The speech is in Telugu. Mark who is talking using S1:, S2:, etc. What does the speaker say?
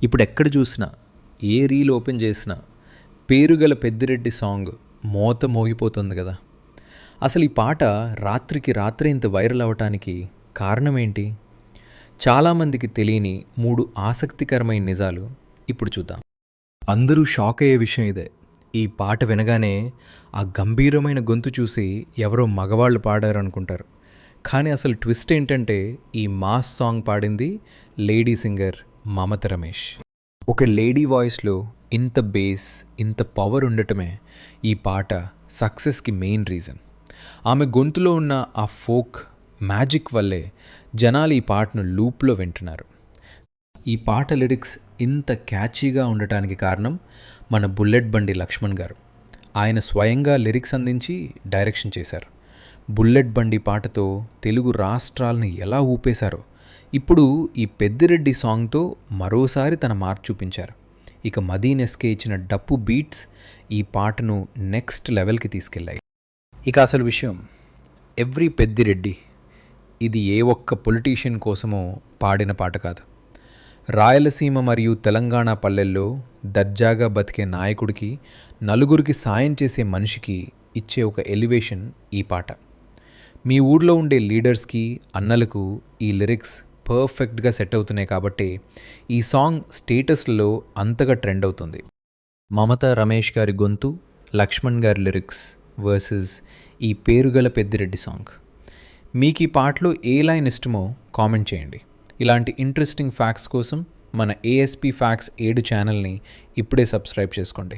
S1: ఇప్పుడు ఎక్కడ చూసినా ఏ రీల్ ఓపెన్ చేసినా పేరుగల పెద్దిరెడ్డి సాంగ్ మోత మోగిపోతుంది కదా. అసలు ఈ పాట రాత్రికి రాత్రి ఇంత వైరల్ అవ్వటానికి కారణం ఏంటి? చాలామందికి తెలియని 3 ఆసక్తికరమైన నిజాలు ఇప్పుడు చూద్దాం. అందరూ షాక్ అయ్యే విషయం ఇదే. ఈ పాట వినగానే ఆ గంభీరమైన గొంతు చూసి ఎవరో మగవాళ్ళు పాడారు అనుకుంటారు. కానీ అసలు ట్విస్ట్ ఏంటంటే ఈ మాస్ సాంగ్ పాడింది లేడీ సింగర్ మమత రమేష్. ఒక లేడీ వాయిస్లో ఇంత బేస్, ఇంత పవర్ ఉండటమే ఈ పాట సక్సెస్కి మెయిన్ రీజన్. ఆమె గొంతులో ఉన్న ఆ ఫోక్ మ్యాజిక్ వల్లే జనాలు ఈ పాటను లూప్లో వింటున్నారు. ఈ పాట లిరిక్స్ ఇంత క్యాచీగా ఉండటానికి కారణం మన బుల్లెట్ బండి లక్ష్మణ్ గారు. ఆయన స్వయంగా లిరిక్స్ అందించి డైరెక్షన్ చేశారు. బుల్లెట్ బండి పాటతో తెలుగు రాష్ట్రాలను ఎలా ఊపేశారో ఇప్పుడు ఈ పెద్దిరెడ్డి సాంగ్తో మరోసారి తన మార్క్ చూపించారు. ఇక మదీన్ ఎస్కే ఇచ్చిన డప్పు బీట్స్ ఈ పాటను నెక్స్ట్ లెవెల్కి తీసుకెళ్ళాయి. ఇక అసలు విషయం, ఎవ్రీ పెద్దిరెడ్డి ఇది ఏ ఒక్క పొలిటీషియన్ కోసమో పాడిన పాట కాదు. రాయలసీమ మరియు తెలంగాణ పల్లెల్లో దర్జాగా బతికే నాయకుడికి, నలుగురికి సాయం చేసే మనిషికి ఇచ్చే ఒక ఎలివేషన్ ఈ పాట. మీ ఊర్లో ఉండే లీడర్స్కి, అన్నలకు ఈ లిరిక్స్ పర్ఫెక్ట్గా సెట్ అవుతున్నాయి కాబట్టి ఈ సాంగ్ స్టేటస్లలో అంతగా ట్రెండ్ అవుతుంది. మమత రమేష్ గారి గొంతు, లక్ష్మణ్ గారి లిరిక్స్ వర్సెస్ ఈ పేరుగల పెద్దిరెడ్డి సాంగ్. మీకు ఈ పాటలో ఏ లైన్ ఇష్టమో కామెంట్ చేయండి. ఇలాంటి ఇంట్రెస్టింగ్ ఫ్యాక్ట్స్ కోసం మన ASP Facts 7 ఛానల్ని ఇప్పుడే సబ్స్క్రైబ్ చేసుకోండి.